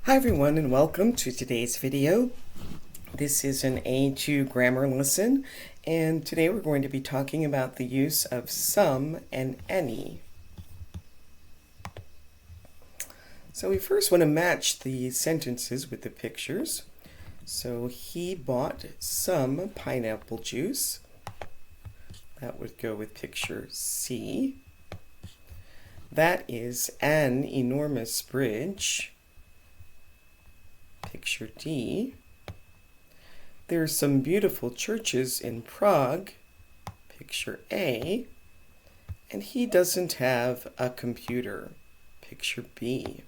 Hi everyone and welcome to today's video. This is an A2 grammar lesson, and today we're going to be talking about the use of some and any. So we first want to match the sentences with the pictures. So he bought some pineapple juice. That would go with picture C. That is an enormous bridge. Picture D. There are some beautiful churches in Prague. Picture A. And he doesn't have a computer. Picture B.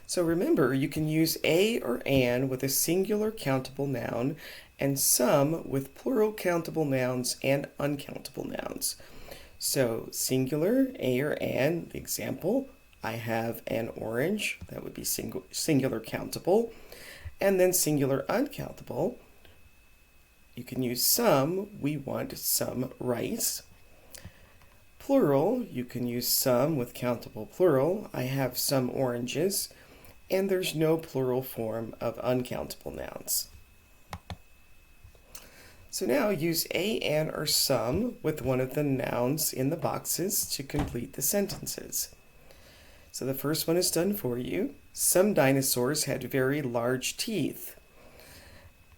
So remember, you can use a or an with a singular countable noun and some with plural countable nouns and uncountable nouns. So singular, a or an, the example, I have an orange, that would be singular countable, and then singular uncountable. You can use some, we want some rice. Plural, you can use some with countable plural, I have some oranges, and there's no plural form of uncountable nouns. So now use a, an, or some with one of the nouns in the boxes to complete the sentences. So the first one is done for you. Some dinosaurs had very large teeth.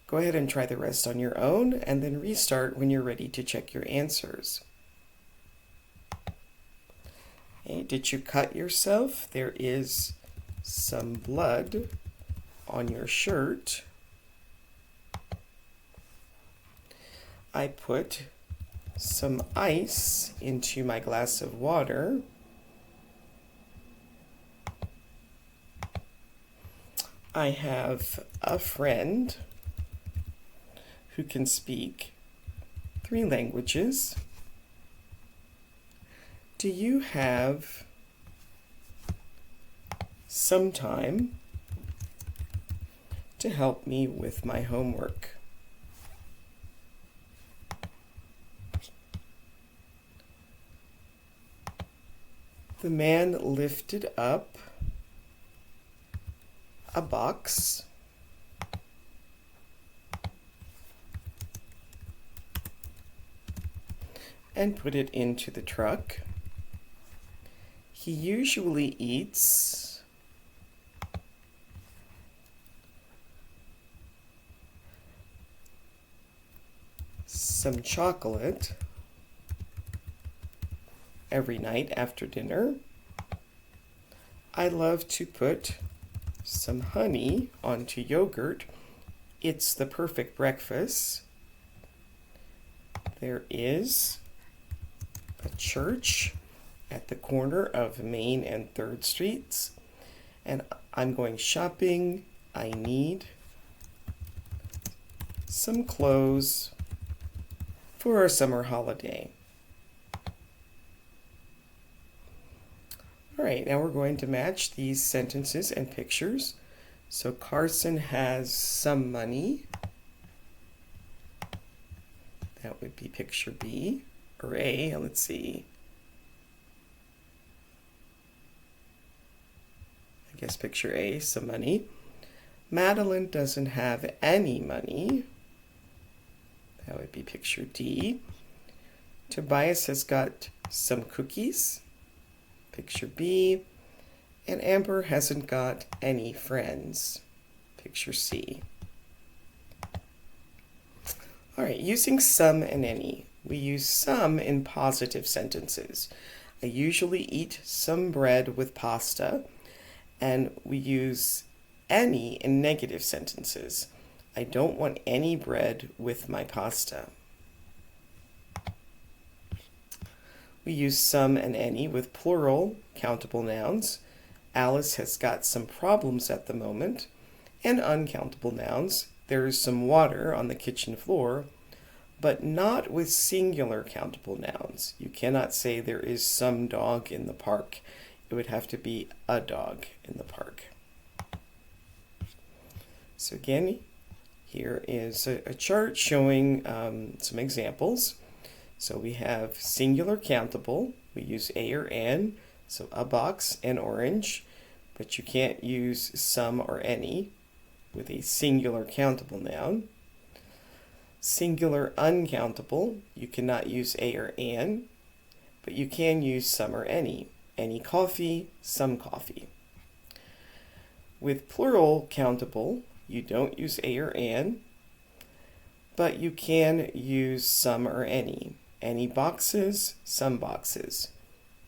Go ahead and try the rest on your own and then restart when you're ready to check your answers. Okay, did you cut yourself? There is some blood on your shirt. I put some ice into my glass of water. I have a friend who can speak 3 languages. Do you have some time to help me with my homework? The man lifted up a box and put it into the truck. He usually eats some chocolate every night after dinner. I love to put some honey onto yogurt. It's the perfect breakfast. There is a church at the corner of Main and 3rd Streets, and I'm going shopping. I need some clothes for our summer holiday. All right, now we're going to match these sentences and pictures. So Carson has some money. That would be picture B or A. Let's see. I guess picture A, some money. Madeline doesn't have any money. That would be picture D. Tobias has got some cookies. Picture B. And Amber hasn't got any friends. Picture C. All right, using some and any. We use some in positive sentences. I usually eat some bread with pasta. And we use any in negative sentences. I don't want any bread with my pasta. We use some and any with plural countable nouns. Alice has got some problems at the moment. And uncountable nouns. There is some water on the kitchen floor, but not with singular countable nouns. You cannot say there is some dog in the park. It would have to be a dog in the park. So again, here is a chart showing some examples. So we have singular countable. We use a or an. So a box, an orange. but you can't use some or any with a singular countable noun. Singular uncountable, you cannot use a or an, but you can use some or any. Any coffee, some coffee. With plural countable, you don't use a or an, but you can use some or any. Any boxes, some boxes.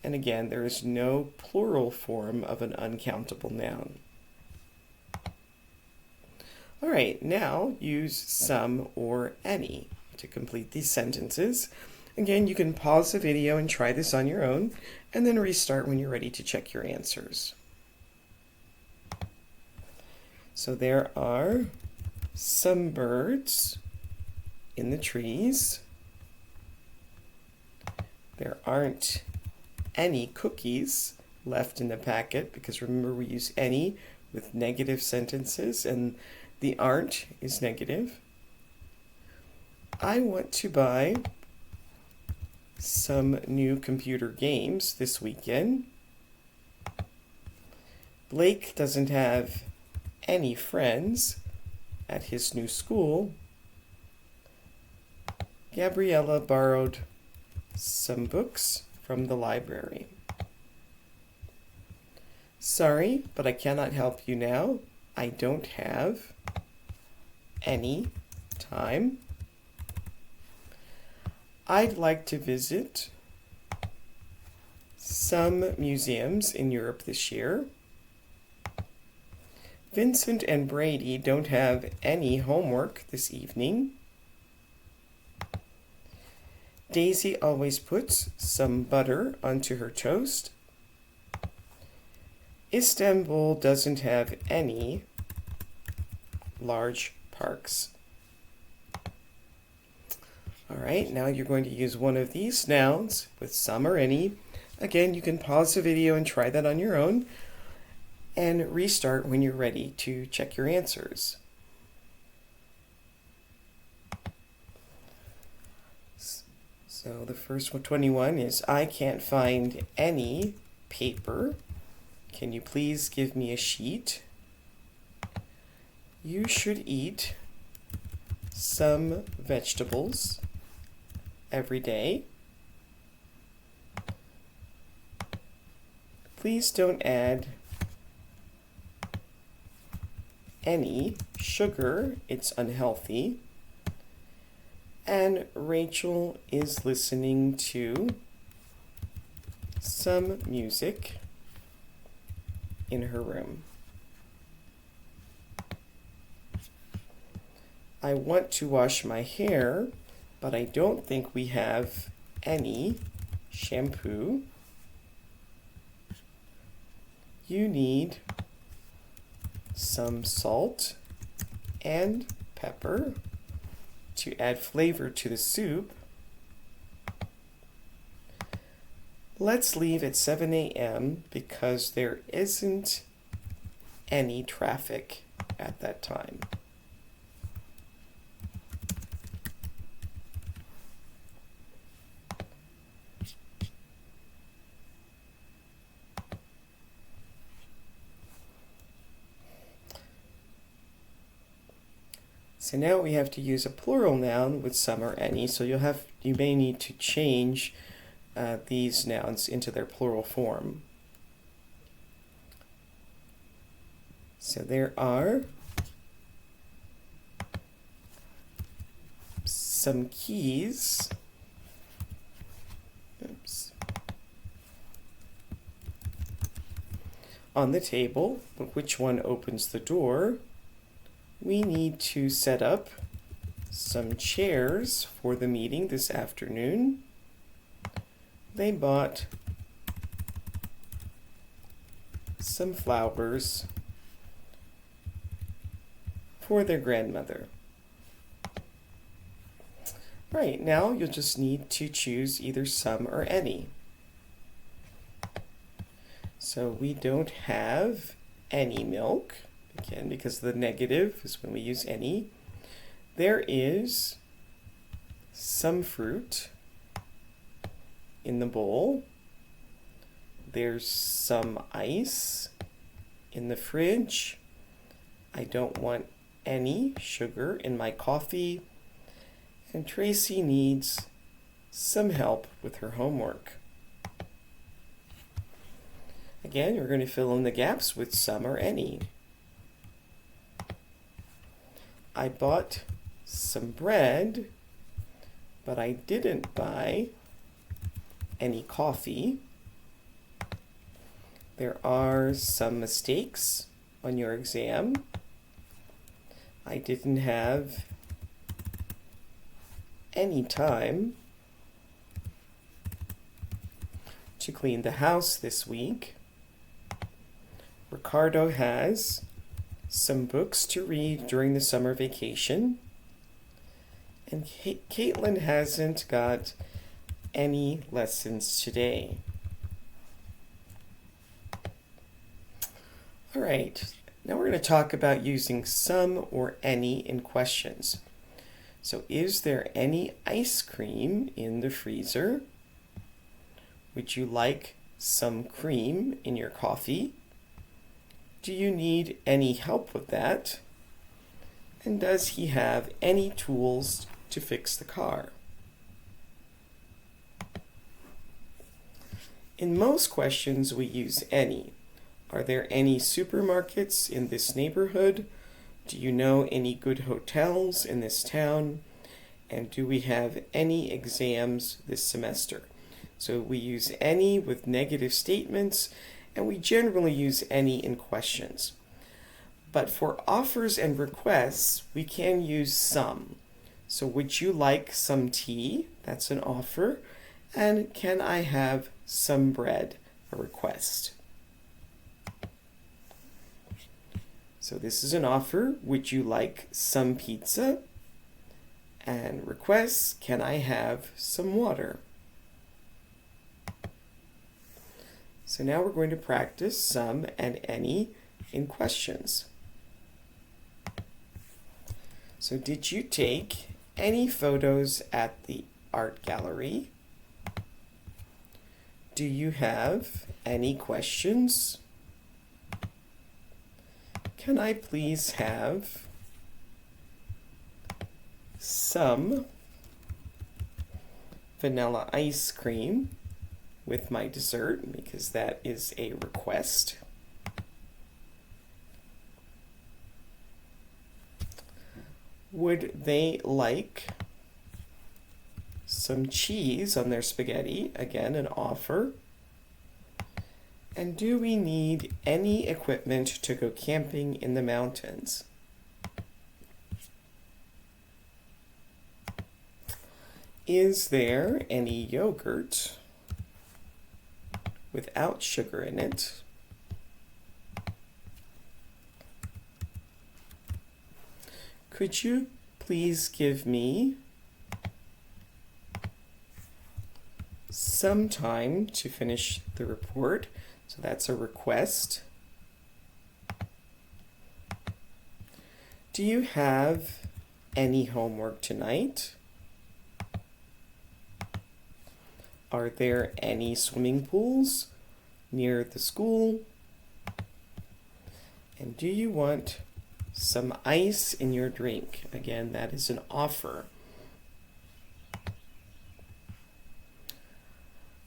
And again, there is no plural form of an uncountable noun. All right, now use some or any to complete these sentences. Again, you can pause the video and try this on your own, and then restart when you're ready to check your answers. So there are some birds in the trees. There aren't any cookies left in the packet, because remember we use any with negative sentences, and the aren't is negative. I want to buy some new computer games this weekend. Blake doesn't have any friends at his new school. Gabriella borrowed some books from the library. Sorry, but I cannot help you now. I don't have any time. I'd like to visit some museums in Europe this year. Vincent and Brady don't have any homework this evening. Daisy always puts some butter onto her toast. Istanbul doesn't have any large parks. All right, now you're going to use one of these nouns with some or any. Again, you can pause the video and try that on your own, and restart when you're ready to check your answers. So the first one, 21, is I can't find any paper. Can you please give me a sheet? You should eat some vegetables every day. Please don't add any sugar, it's unhealthy. And Rachel is listening to some music in her room. I want to wash my hair, but I don't think we have any shampoo. You need some salt and pepper to add flavor to the soup. Let's leave at 7 a.m. because there isn't any traffic at that time. So now we have to use a plural noun with some or any, so you may need to change these nouns into their plural form. So there are some keys. On the table, but which one opens the door? We need to set up some chairs for the meeting this afternoon. They bought some flowers for their grandmother. Right, now you'll just need to choose either some or any. So we don't have any milk. Again, because the negative is when we use any. There is some fruit in the bowl. There's some ice in the fridge. I don't want any sugar in my coffee. And Tracy needs some help with her homework. Again, you're going to fill in the gaps with some or any. I bought some bread, but I didn't buy any coffee. There are some mistakes on your exam. I didn't have any time to clean the house this week. Ricardo has some books to read during the summer vacation. And Caitlin hasn't got any lessons today. All right, now we're going to talk about using some or any in questions. So, is there any ice cream in the freezer? Would you like some cream in your coffee? Do you need any help with that? And does he have any tools to fix the car? In most questions, we use any. Are there any supermarkets in this neighborhood? Do you know any good hotels in this town? And do we have any exams this semester? So we use any with negative statements, and we generally use any in questions. But for offers and requests, we can use some. So would you like some tea? That's an offer. And can I have some bread? A request. So this is an offer. Would you like some pizza? And requests, can I have some water? So now we're going to practice some and any in questions. So did you take any photos at the art gallery? Do you have any questions? Can I please have some vanilla ice cream with my dessert, because that is a request. Would they like some cheese on their spaghetti? Again, an offer. And do we need any equipment to go camping in the mountains? Is there any yogurt without sugar in it? Could you please give me some time to finish the report? So that's a request. Do you have any homework tonight? Are there any swimming pools near the school? And do you want some ice in your drink? Again, that is an offer.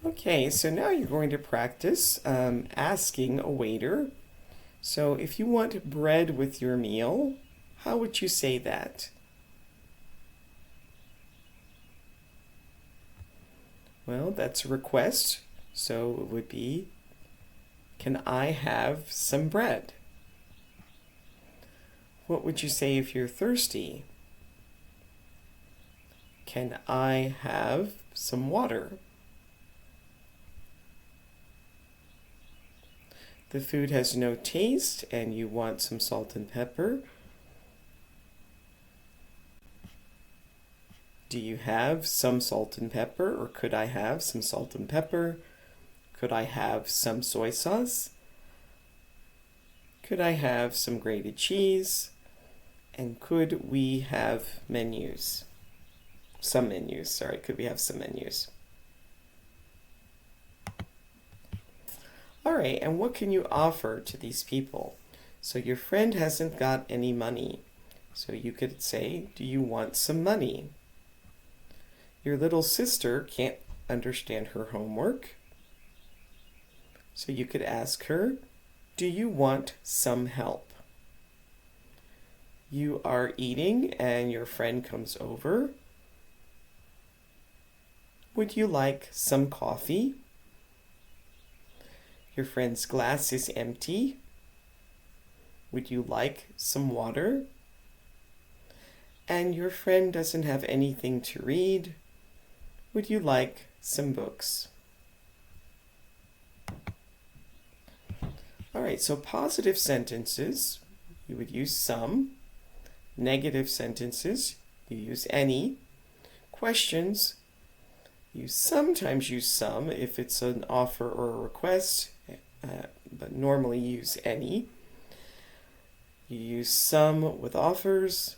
Okay, so now you're going to practice asking a waiter. So if you want bread with your meal, how would you say that? Well, that's a request, so it would be, can I have some bread? What would you say if you're thirsty? Can I have some water? The food has no taste and you want some salt and pepper. Do you have some salt and pepper, or could I have some salt and pepper? Could I have some soy sauce? Could I have some grated cheese? And could we have menus? Some menus, sorry, could we have some menus? All right, and what can you offer to these people? So your friend hasn't got any money. So you could say, do you want some money? Your little sister can't understand her homework. So you could ask her, do you want some help? You are eating and your friend comes over. Would you like some coffee? Your friend's glass is empty. Would you like some water? And your friend doesn't have anything to read. Would you like some books? All right, so positive sentences, you would use some. Negative sentences, you use any. Questions, you sometimes use some if it's an offer or a request, but normally use any. You use some with offers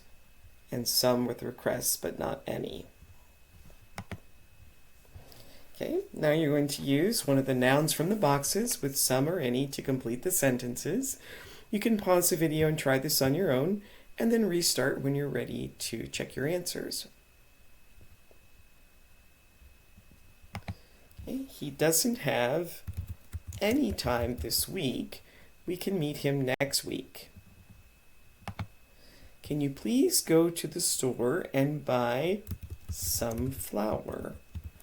and some with requests, but not any. Okay, now you're going to use one of the nouns from the boxes with some or any to complete the sentences. You can pause the video and try this on your own, and then restart when you're ready to check your answers. Okay, he doesn't have any time this week. We can meet him next week. Can you please go to the store and buy some flour?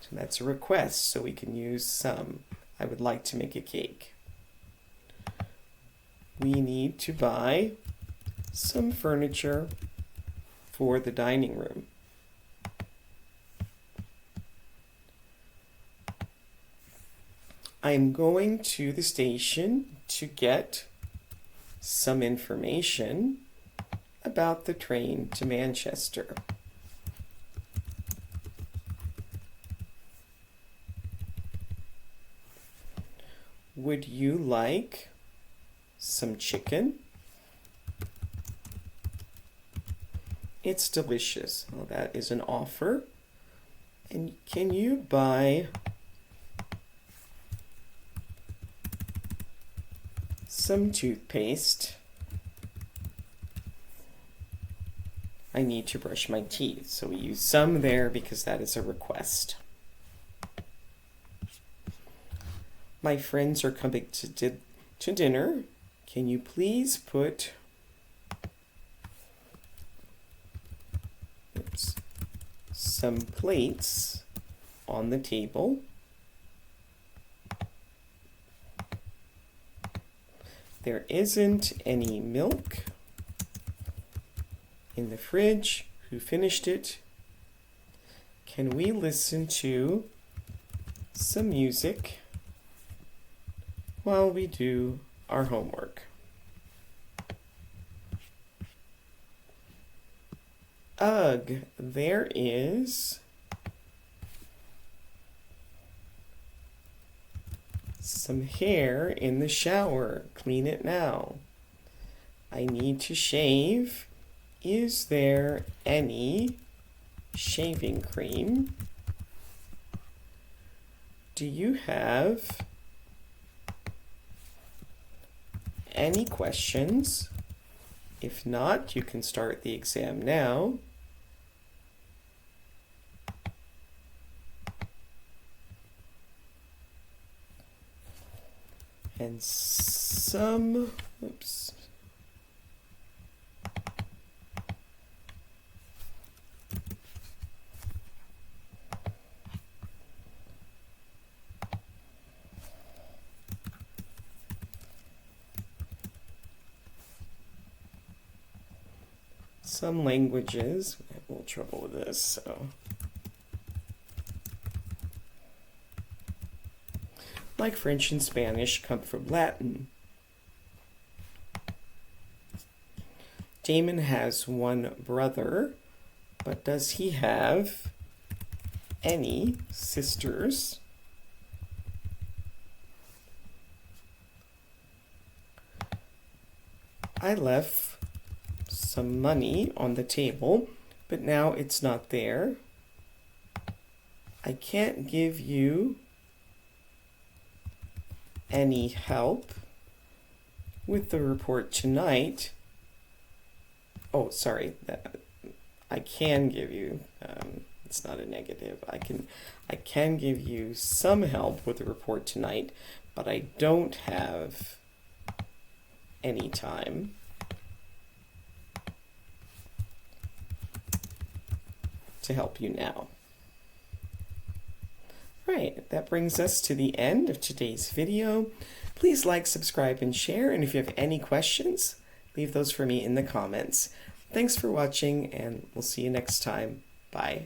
So that's a request, so we can use some. I would like to make a cake. We need to buy some furniture for the dining room. I'm going to the station to get some information about the train to Manchester. Would you like some chicken? It's delicious. Well, that is an offer. And can you buy some toothpaste? I need to brush my teeth. So we use some there because that is a request. My friends are coming to dinner. Can you please put some plates on the table? There isn't any milk in the fridge. Who finished it? Can we listen to some music while we do our homework? Ugh, there is some hair in the shower. Clean it now. I need to shave. Is there any shaving cream? Do you have any questions? If not, you can start the exam now. And some languages. I have a little trouble with this, so. Like French and Spanish, come from Latin. Damon has one brother, but does he have any sisters? I left some money on the table, but now it's not there. I can't give you any help with the report tonight. Oh, sorry. I can give you. It's not a negative. I can give you some help with the report tonight, but I don't have any time. To help you now. Right, that brings us to the end of today's video. Please like, subscribe, and share, and if you have any questions, leave those for me in the comments. Thanks for watching, and we'll see you next time. Bye.